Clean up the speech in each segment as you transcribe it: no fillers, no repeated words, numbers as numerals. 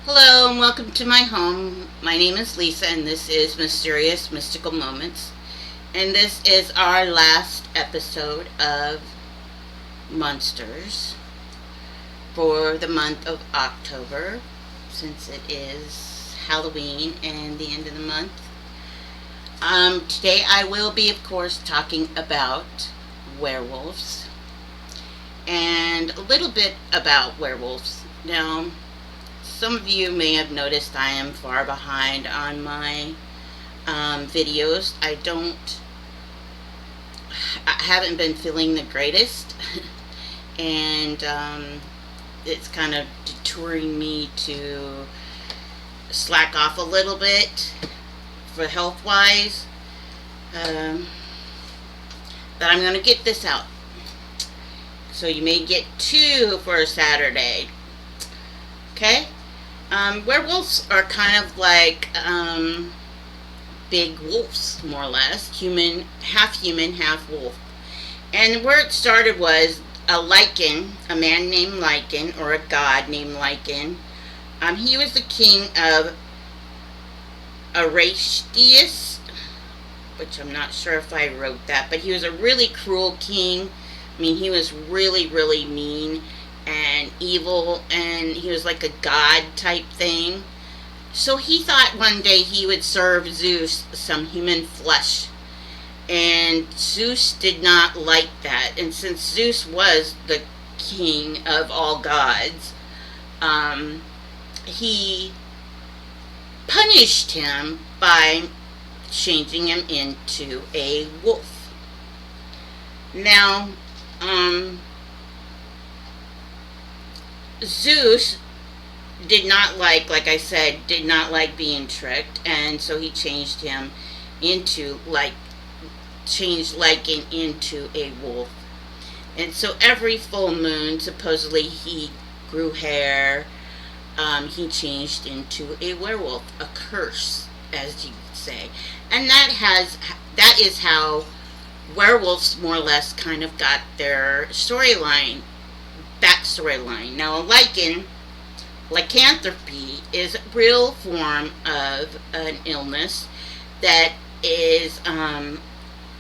Hello and welcome to my home. My name is Lisa and this is Mysterious Mystical Moments. And this is our last episode of Monsters for the month of October, since it is Halloween and the end of the month. Today I will be, of course, talking about werewolves and a little bit about werewolves. Now, some of you may have noticed I am far behind on my videos. I haven't been feeling the greatest, and it's kind of detouring me to slack off a little bit for health wise. Um, but I'm going to get this out. So you may get two for a Saturday. Okay? Werewolves are kind of like big wolves, more or less. Human, half wolf. And where it started was a Lycan, a man named Lycan, or a god named Lycan. He was the king of Aratius, which I'm not sure if I wrote that, but he was a really cruel king. I mean, he was really, really mean and evil, and he was like a god type thing. So he thought one day he would serve Zeus some human flesh. And Zeus did not like that. And since Zeus was the king of all gods, he punished him by changing him into a wolf. Now, Zeus did not like I said, did not like being tricked, and so he changed him into changed Lycan into a wolf. And so every full moon, supposedly he grew hair. He changed into a werewolf, a curse, as you would say, and that is how werewolves more or less kind of got their backstory line. Now, lycanthropy is a real form of an illness that is,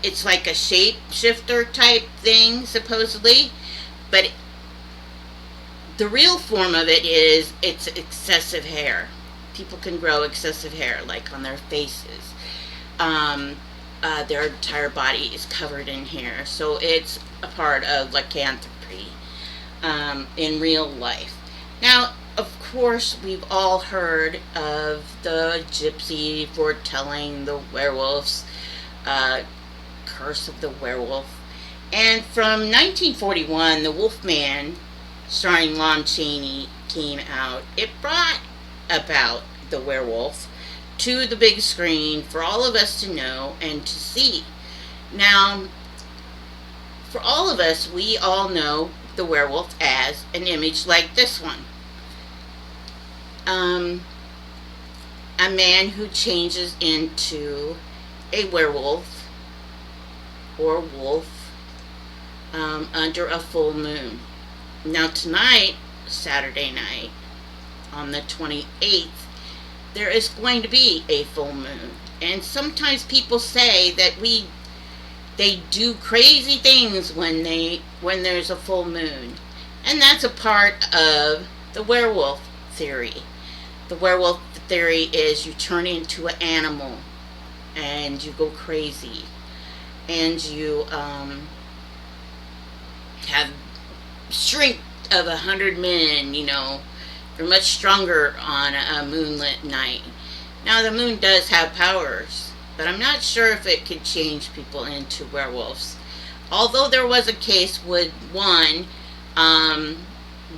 it's like a shapeshifter type thing, supposedly, but the real form of it is it's excessive hair. People can grow excessive hair, like on their faces. Their entire body is covered in hair, so it's a part of lycanthropy in real life. Now, of course, we've all heard of the gypsy foretelling the werewolves, curse of the werewolf. And from 1941, The Wolfman, starring Lon Chaney, came out. It brought about the werewolf to the big screen for all of us to know and to see. Now, for all of us, we all know the werewolf as an image like this one. A man who changes into a werewolf or wolf under a full moon. Now tonight, Saturday night, on the 28th, there is going to be a full moon. And sometimes people say that they do crazy things when there's a full moon. And that's a part of the werewolf theory. The werewolf theory is you turn into an animal and you go crazy and you have strength of 100 men, you're much stronger on a moonlit night. Now, the moon does have powers, but I'm not sure if it could change people into werewolves. Although there was a case with one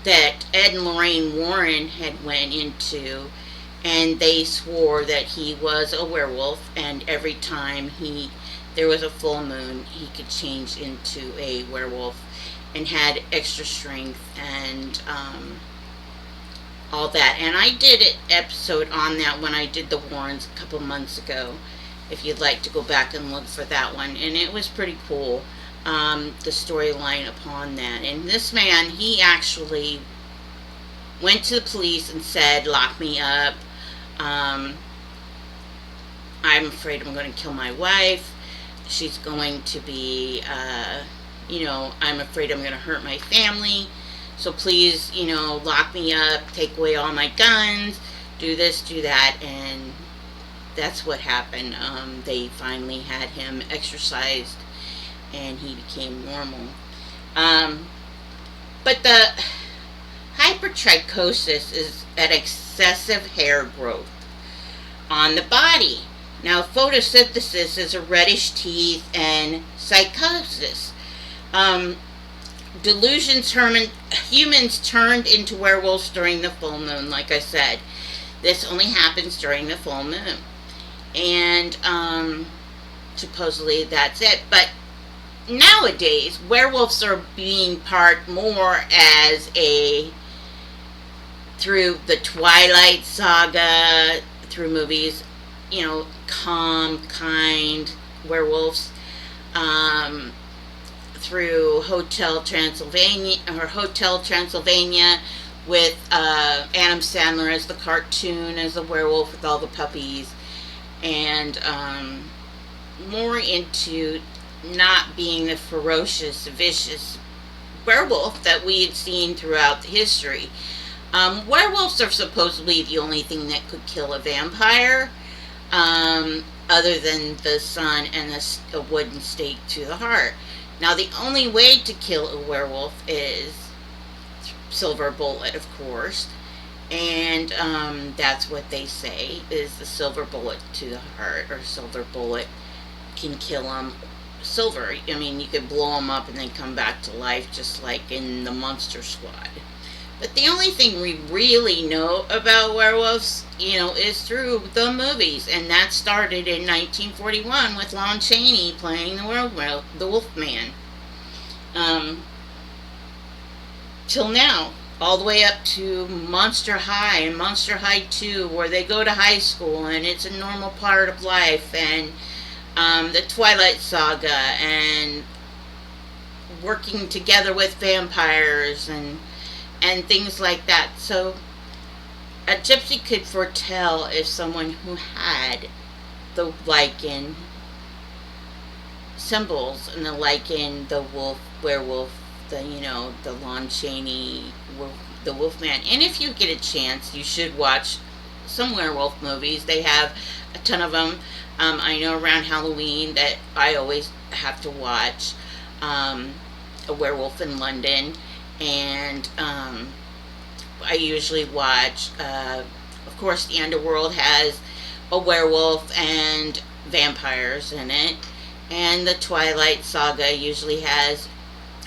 that Ed and Lorraine Warren had went into, and they swore that he was a werewolf, and every time there was a full moon, he could change into a werewolf and had extra strength and all that. And I did an episode on that when I did the Warrens a couple months ago, if you'd like to go back and look for that one. And it was pretty cool, the storyline upon that. And this man, he actually went to the police and said, "Lock me up. Um, I'm afraid I'm going to kill my wife. She's going to be, I'm afraid I'm going to hurt my family. So please, lock me up, take away all my guns, do this, do that." And that's what happened. They finally had him exorcised and he became normal. Um, but the hypertrichosis is an excessive hair growth on the body. Now, photosynthesis is a reddish teeth and psychosis. Um, Delusions humans turned into werewolves during the full moon, like I said. This only happens during the full moon. And supposedly that's it. But nowadays, werewolves are being part more as through the Twilight Saga, through movies, calm, kind werewolves, through Hotel Transylvania with Adam Sandler as the cartoon, as the werewolf with all the puppies, and more into not being the ferocious, vicious werewolf that we had seen throughout history. Werewolves are supposedly the only thing that could kill a vampire, other than the sun and a wooden stake to the heart. Now, the only way to kill a werewolf is silver bullet, of course, and that's what they say is the silver bullet to the heart, or silver bullet can kill them. Silver, I mean, you could blow them up and they come back to life, just like in the Monster Squad. But the only thing we really know about werewolves, is through the movies, and that started in 1941 with Lon Chaney playing the Wolfman. Till now, all the way up to Monster High and Monster High 2, where they go to high school and it's a normal part of life, and the Twilight Saga, and working together with vampires and things like that. So a gypsy could foretell if someone who had the lichen symbols and the lichen, the werewolf, the Lon Chaney, the Wolfman. And if you get a chance, you should watch some werewolf movies. They have a ton of them. I know around Halloween that I always have to watch A Werewolf in London, and I usually watch, of course, The Underworld has a werewolf and vampires in it, and the Twilight Saga usually has,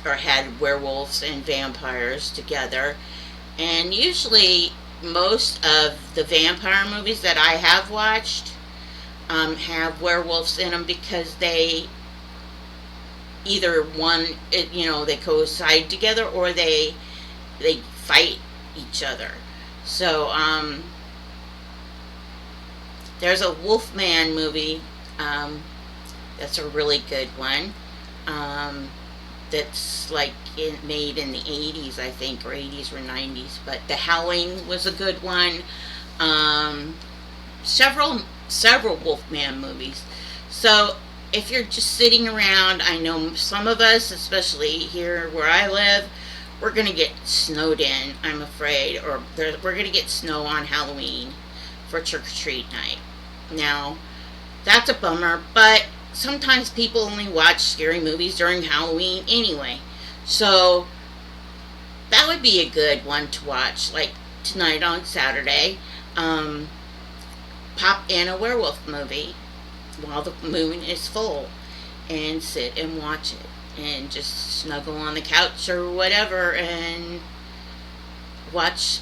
or had, werewolves and vampires together. And usually most of the vampire movies that I have watched have werewolves in them, because they either they coincide together, or they fight each other. So there's a Wolfman movie that's a really good one, that's like made in the 80s, I think, or 80s or 90s. But The Howling was a good one. Several Wolfman movies. So if you're just sitting around, I know some of us, especially here where I live, we're going to get snowed in, I'm afraid, or we're going to get snow on Halloween for trick-or-treat night. Now, that's a bummer, but sometimes people only watch scary movies during Halloween anyway. So that would be a good one to watch, like tonight on Saturday. Pop in a werewolf movie while the moon is full and sit and watch it, and just snuggle on the couch or whatever and watch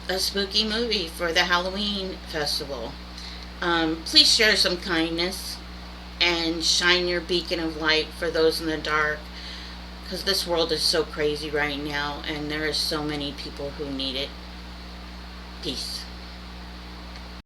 a spooky movie for the Halloween festival. Please share some kindness and shine your beacon of light for those in the dark, because this world is so crazy right now and there are so many people who need it. Peace.